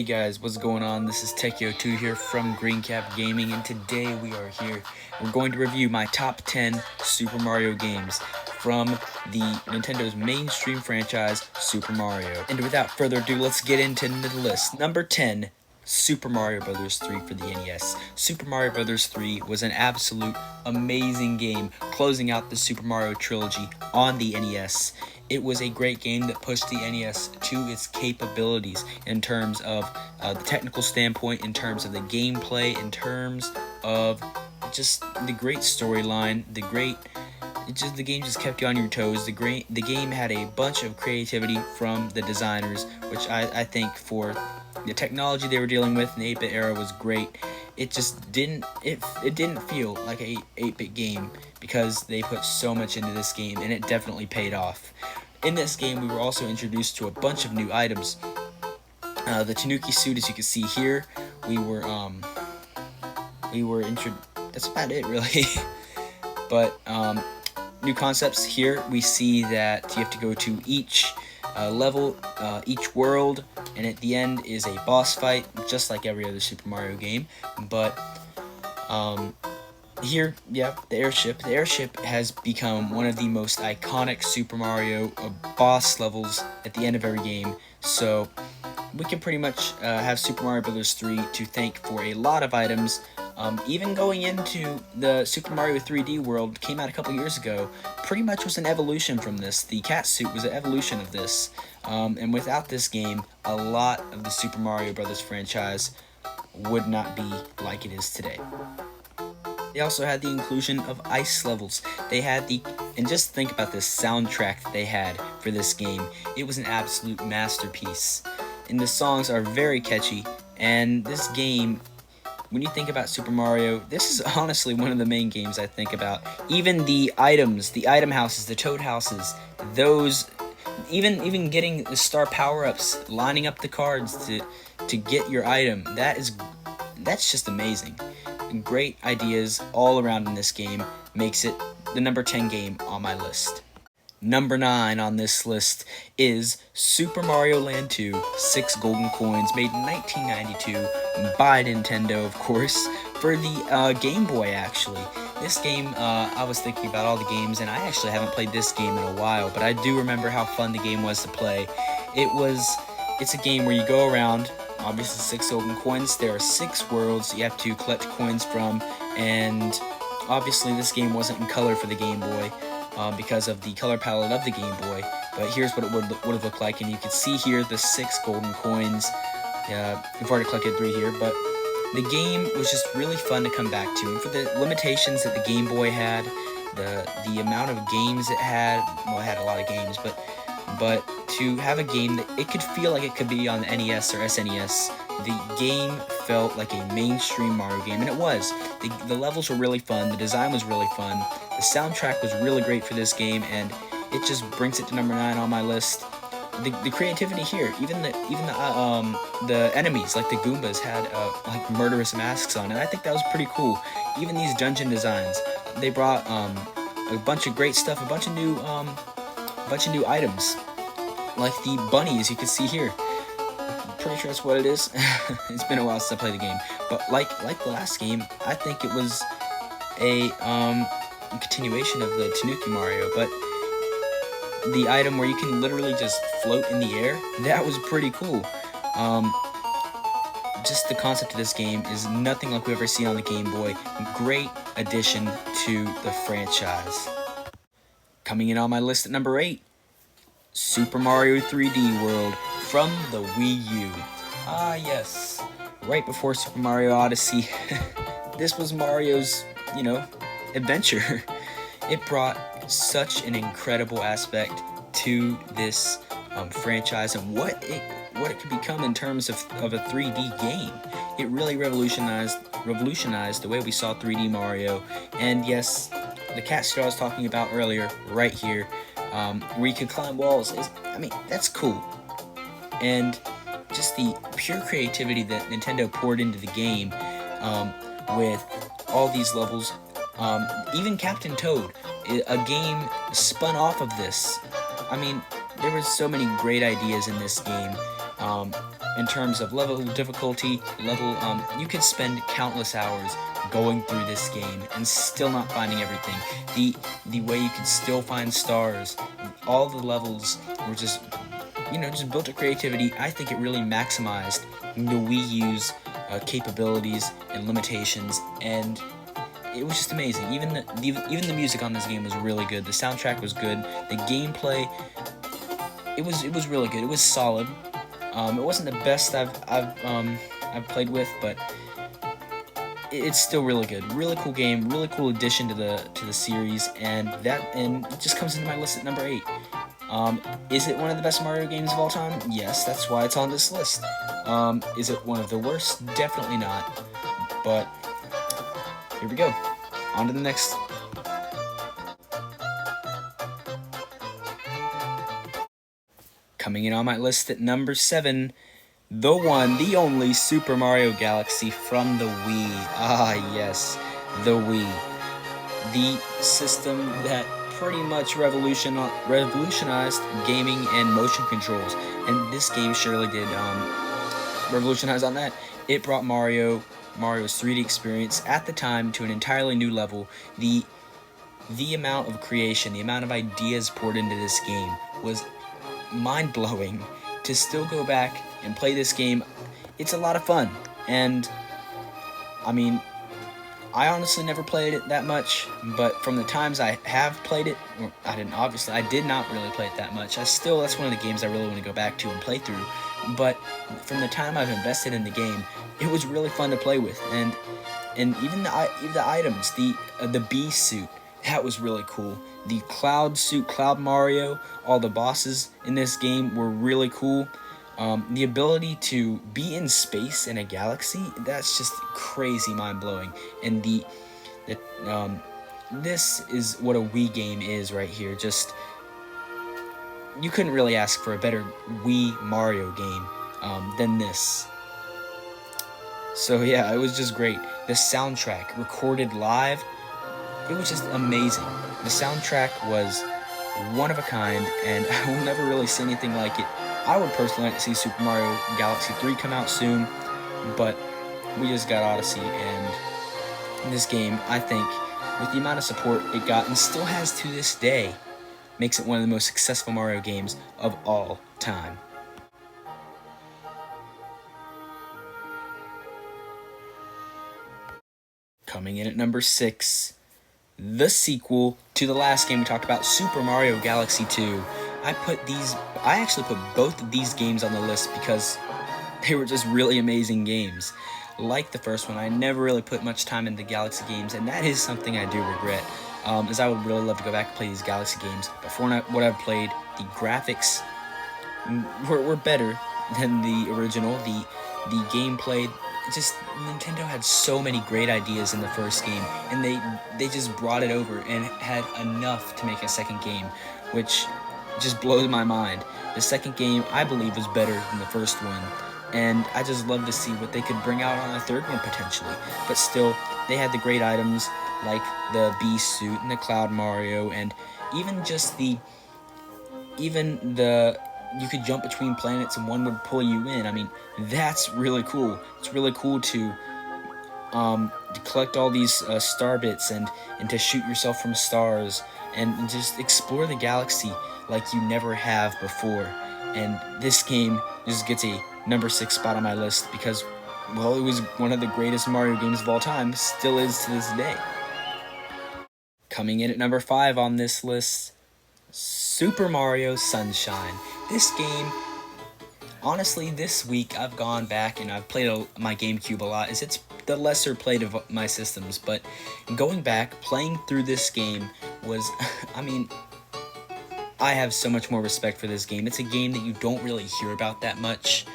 Hey guys, what's going on? This is Tekio2 here from GreenCap Gaming, and today we are here. We're going to review my top 10 Super Mario games from the Nintendo's mainstream franchise, Super Mario. And without further ado, let's get into the list. Number 10, Super Mario Bros. 3 for the NES. Super Mario Bros. 3 was an absolute amazing game, closing out the Super Mario trilogy on the NES. It was a great game that pushed the NES to its capabilities in terms of the technical standpoint, in terms of the gameplay, in terms of just the great storyline, the game just kept you on your toes. The game had a bunch of creativity from the designers, which I think for the technology they were dealing with in the 8-bit era was great. It just didn't feel like a 8-bit game because they put so much into this game, and it definitely paid off. In this game, we were also introduced to a bunch of new items. The Tanuki suit, as you can see here, that's about it, really. But new concepts here, we see that you have to go to each level, each world, and at the end is a boss fight, just like every other Super Mario game. But here, yeah, the airship. The airship has become one of the most iconic Super Mario boss levels at the end of every game. So we can pretty much have Super Mario Bros. 3 to thank for a lot of items. Even going into the Super Mario 3D World, came out a couple years ago, pretty much was an evolution from this. The cat suit was an evolution of this. And without this game, a lot of the Super Mario Bros. Franchise would not be like it is today. They also had the inclusion of ice levels. And just think about this soundtrack that they had for this game. It was an absolute masterpiece. And the songs are very catchy, and this game, when you think about Super Mario, this is honestly one of the main games I think about. Even the items, the item houses, the toad houses, those, even getting the star power-ups, lining up the cards to get your item, that's just amazing. Great ideas all around in this game makes it the number 10 game on my list. Number 9 on this list is Super Mario Land 2, 6 golden coins, made in 1992 by Nintendo, of course, for the Game Boy, actually. This game, I was thinking about all the games, and I actually haven't played this game in a while, but I do remember how fun the game was to play. It's a game where you go around, obviously 6 golden coins. There are 6 worlds you have to collect coins from, and obviously this game wasn't in color for the Game Boy because of the color palette of the Game Boy, but here's what it would have looked like, and you can see here the 6 golden coins. I've already collected 3 here, but the game was just really fun to come back to, and for the limitations that the Game Boy had, the amount of games it had, well, it had a lot of games, but to have a game that it could feel like it could be on the NES or SNES, the game felt like a mainstream Mario game, and it was. The levels were really fun, the design was really fun, the soundtrack was really great for this game, and it just brings it to number 9 on my list. The creativity here, even the enemies, like the Goombas, had like murderous masks on, and I think that was pretty cool. Even these dungeon designs, they brought a bunch of great stuff, a bunch of new items, like the bunnies you can see here. I'm pretty sure that's what it is. It's been a while since I played the game, but like the last game, I think it was a continuation of the Tanuki Mario, but the item where you can literally just float in the air, that was pretty cool. Just the concept of this game is nothing like we've ever seen on the Game Boy. Great addition to the franchise. Coming in on my list at number 8, Super Mario 3D World from the Wii U. Ah yes, right before Super Mario Odyssey, this was Mario's, adventure. It brought such an incredible aspect to this franchise and what it could become in terms of a 3D game. It really revolutionized the way we saw 3D Mario, and yes, the cat suit I was talking about earlier, right here, where you could climb walls, that's cool. And just the pure creativity that Nintendo poured into the game, with all these levels, even Captain Toad, a game spun off of this. There were so many great ideas in this game. in terms of level difficulty, you could spend countless hours going through this game and still not finding everything. The way you could still find stars, all the levels were just, just built to creativity. I think it really maximized the Wii U's capabilities and limitations, and it was just amazing. Even the music on this game was really good. The soundtrack was good. The gameplay, it was really good. It was solid. It wasn't the best I've played with, but it's still really good. Really cool game. Really cool addition to the series, and it just comes into my list at number 8. Is it one of the best Mario games of all time? Yes, that's why it's on this list. Is it one of the worst? Definitely not. But here we go. On to the next. Coming in on my list at number 7, the one, the only Super Mario Galaxy from the Wii. Ah, yes, the Wii. The system that pretty much revolutionized gaming and motion controls. And this game surely did revolutionize on that. It brought Mario's 3D experience at the time to an entirely new level. The amount of creation, the amount of ideas poured into this game was mind-blowing. To still go back and play this game, it's a lot of fun. And I mean, I honestly never played it that much, but from the times I have played it, I did not really play it that much. That's one of the games I really want to go back to and play through. But from the time I've invested in the game, it was really fun to play with. And even the items, the bee suit, that was really cool. The Cloud suit, Cloud Mario, all the bosses in this game were really cool. The ability to be in space in a galaxy, that's just crazy mind-blowing. And this is what a Wii game is right here. Just, you couldn't really ask for a better Wii Mario game than this. So yeah, it was just great. The soundtrack, recorded live, it was just amazing. The soundtrack was one of a kind, and I will never really see anything like it. I would personally like to see Super Mario Galaxy 3 come out soon, but we just got Odyssey, and this game, I think, with the amount of support it got and still has to this day, makes it one of the most successful Mario games of all time. Coming in at number 6, the sequel to the last game we talked about, Super Mario Galaxy 2. I actually put both of these games on the list because they were just really amazing games. Like the first one, I never really put much time into Galaxy games, and that is something I do regret, as I would really love to go back and play these Galaxy games. But for what I've played, the graphics were better than the original. The gameplay, just Nintendo had so many great ideas in the first game, and they just brought it over and had enough to make a second game, which just blows my mind. The second game, I believe, was better than the first one, and I just love to see what they could bring out on a third one potentially. But still, they had the great items like the bee suit and the Cloud Mario, and even you could jump between planets and one would pull you in. I mean, that's really cool. It's really cool to collect all these star bits and to shoot yourself from stars and just explore the galaxy like you never have before. And this game just gets a number 6 spot on my list because, well, it was one of the greatest Mario games of all time, still is to this day. Coming in at number 5 on this list, Super Mario Sunshine. This game, honestly, this week I've gone back and I've played my GameCube a lot. It's the lesser played of my systems, but going back, playing through this game was, I mean, I have so much more respect for this game. It's a game that you don't really hear about that much,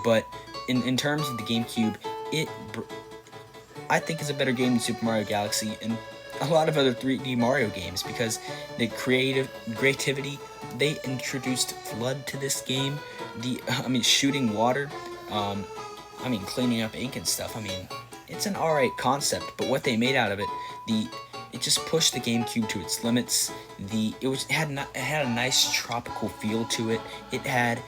but in terms of the GameCube, I think it's a better game than Super Mario Galaxy and a lot of other 3D Mario games because the creativity, they introduced FLUDD to this game. Shooting water, cleaning up ink and stuff. I mean, it's an alright concept, but what they made out of it, it just pushed the GameCube to its limits. It had a nice tropical feel to it. It had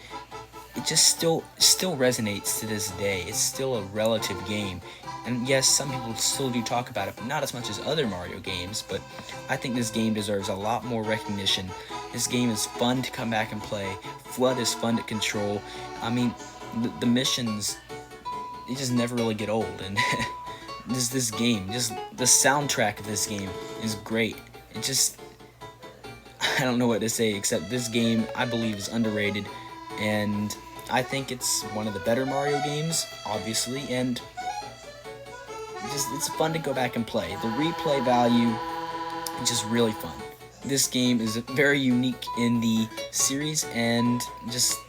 it just still resonates to this day. It's still a relative game. And yes, some people still do talk about it, but not as much as other Mario games. But I think this game deserves a lot more recognition. This game is fun to come back and play. FLUDD is fun to control. I mean, the missions, they just never really get old. And this game, just the soundtrack of this game is great. It just, I don't know what to say except this game, I believe, is underrated. And I think it's one of the better Mario games, obviously, and it's fun to go back and play. The replay value is just really fun. This game is very unique in the series and just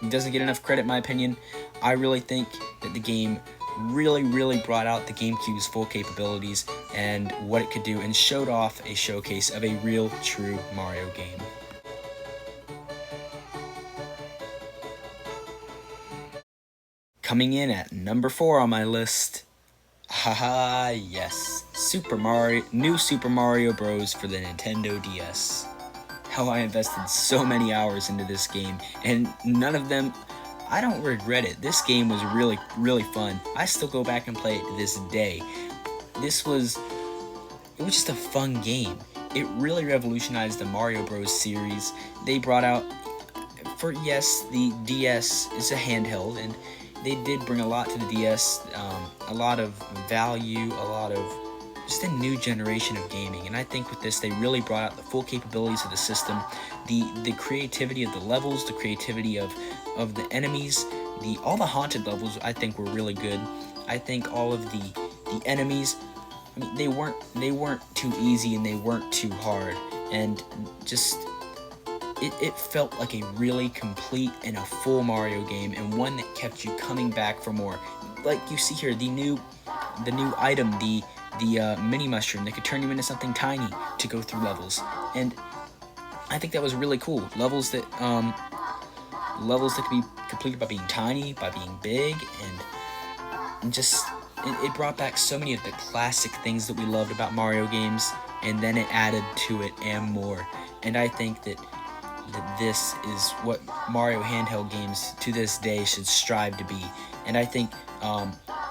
doesn't get enough credit in my opinion. I really think that the game really brought out the GameCube's full capabilities and what it could do, and showed off a showcase of a real, true Mario game. Coming in at number 4 on my list, haha, yes, New Super Mario Bros. For the Nintendo DS. How I invested so many hours into this game, and none of them, I don't regret it. This game was really fun. I still go back and play it to this day. It was just a fun game. It really revolutionized the Mario Bros. Series. They brought out, the DS is a handheld, and they did bring a lot to the DS, a lot of value, a lot of just a new generation of gaming. And I think with this, they really brought out the full capabilities of the system, the creativity of the levels, the creativity of the enemies, all the haunted levels I think were really good. I think all of the enemies, I mean, they weren't too easy and they weren't too hard, and just it felt like a really complete and a full Mario game, and one that kept you coming back for more. Like you see here, the new item, the mini mushroom that could turn you into something tiny to go through levels, and I think that was really cool. Levels that could be completed by being tiny, by being big, and just it brought back so many of the classic things that we loved about Mario games, and then it added to it and more. And I think that this is what Mario handheld games to this day should strive to be. And I think,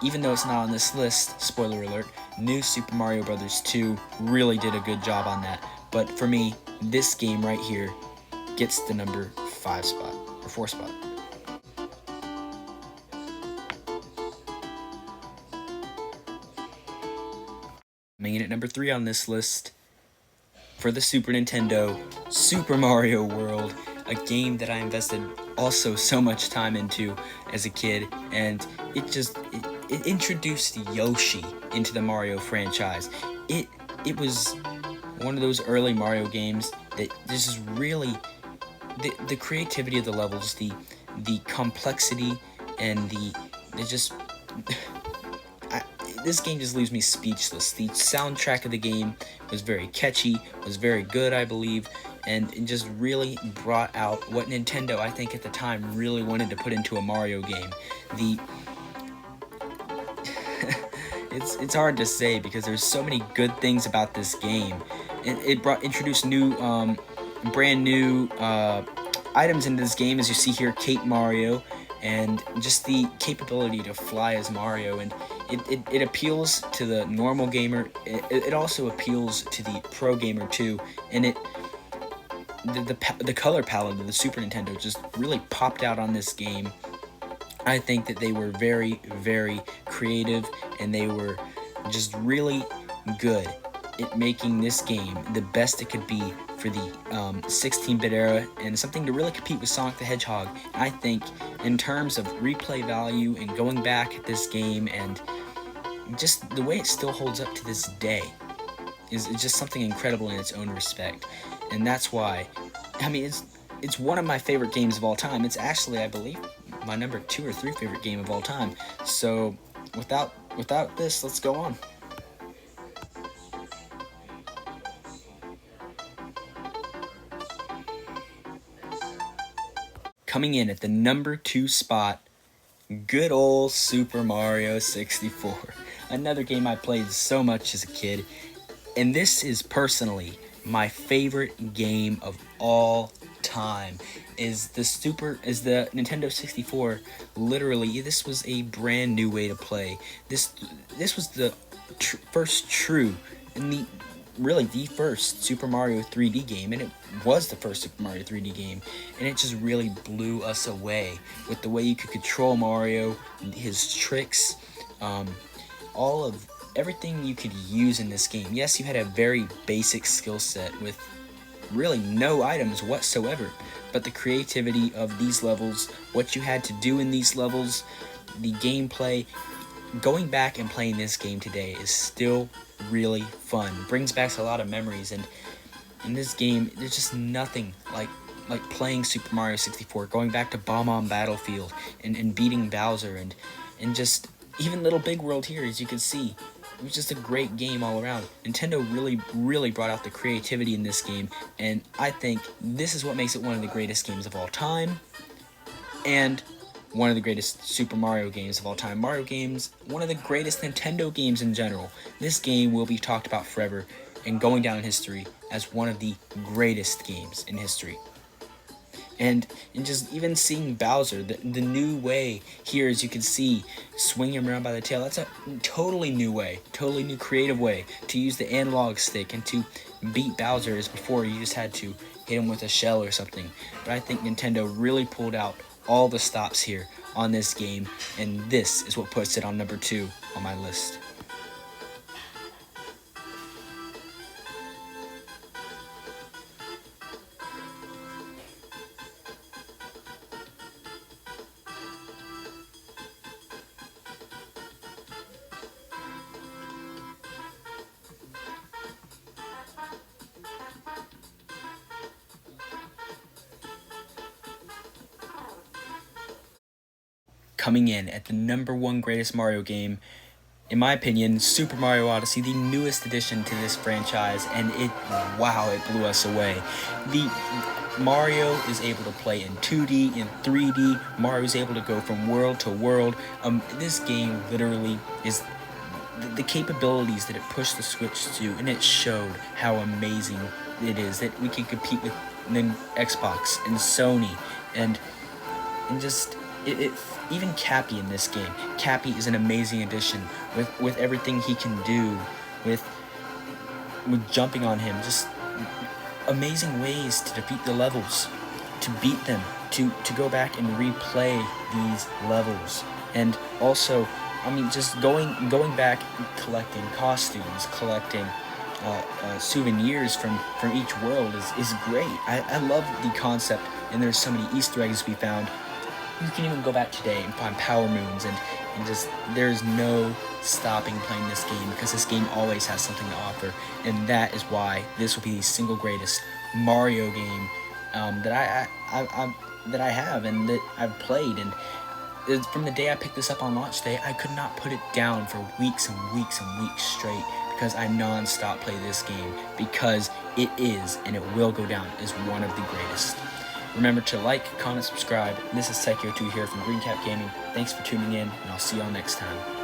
even though it's not on this list, spoiler alert, New Super Mario Bros. 2 really did a good job on that. But for me, this game right here gets the number 5 spot, or 4 spot. Coming in at number 3 on this list, for the Super Nintendo, Super Mario World, a game that I invested also so much time into as a kid, and it introduced Yoshi into the Mario franchise. It was one of those early Mario games that this is really the creativity of the levels, the complexity, and this game just leaves me speechless. The soundtrack of the game was very catchy, was very good, I believe, and it just really brought out what Nintendo, I think at the time, really wanted to put into a Mario game. It's hard to say because there's so many good things about this game. It introduced brand new items into this game, as you see here, Cape Mario, and just the capability to fly as Mario, and it appeals to the normal gamer. It also appeals to the pro gamer too, and the color palette of the Super Nintendo just really popped out on this game. I think that they were very creative, and they were just really good at making this game the best it could be for the 16-bit era, and something to really compete with Sonic the Hedgehog. I think in terms of replay value and going back at this game, and just the way it still holds up to this day, is just something incredible in its own respect. And that's why, I mean, it's one of my favorite games of all time. It's actually, I believe, my number 2 or 3 favorite game of all time. So without this, let's go on. Coming in at the number 2 spot, good old Super Mario 64. Another game I played so much as a kid, and this is personally my favorite game of all time is the Nintendo 64. Literally, this was a brand new way to play. This was the first true and the first Super Mario 3D game, and it was the first Super Mario 3D game, and it just really blew us away with the way you could control Mario, his tricks, all of everything you could use in this game. Yes, you had a very basic skill set with really no items whatsoever, but the creativity of these levels, what you had to do in these levels, the gameplay, going back and playing this game today is still really fun. Brings back a lot of memories, and in this game there's just nothing like playing Super Mario 64, going back to Bomb Battlefield and beating Bowser, and just even Little Big World here, as you can see. It was just a great game all around. Nintendo really brought out the creativity in this game, and I think this is what makes it one of the greatest games of all time, and one of the greatest Super Mario games of all time. Mario games, one of the greatest Nintendo games in general. This game will be talked about forever and going down in history as one of the greatest games in history. And just even seeing Bowser, the new way here, as you can see, swing him around by the tail, that's a totally new way, totally new creative way to use the analog stick and to beat Bowser, as before you just had to hit him with a shell or something. But I think Nintendo really pulled out all the stops here on this game, and this is what puts it on number 2 on my list. Coming in at the number 1 greatest Mario game, in my opinion, Super Mario Odyssey, the newest addition to this franchise, and it blew us away. The Mario is able to play in 2D, in 3D. Mario is able to go from world to world. This game literally is the capabilities that it pushed the Switch to, and it showed how amazing it is that we can compete with Xbox and Sony, and just it even Cappy in this game. Cappy is an amazing addition with everything he can do, with jumping on him, just amazing ways to defeat the levels, to beat them, to go back and replay these levels. And also, I mean, just going back and collecting costumes, collecting souvenirs from each world is great. I love the concept, and there's so many Easter eggs to be found. You can even go back today and find Power Moons, and just there's no stopping playing this game, because this game always has something to offer, and that is why this will be the single greatest Mario game that I have and that I've played. And from the day I picked this up on launch day, I could not put it down for weeks and weeks and weeks straight, because I non-stop play this game, because it is and it will go down as one of the greatest. Remember to like, comment, subscribe. This is Psycho2 here from Green Cap Gaming. Thanks for tuning in, and I'll see y'all next time.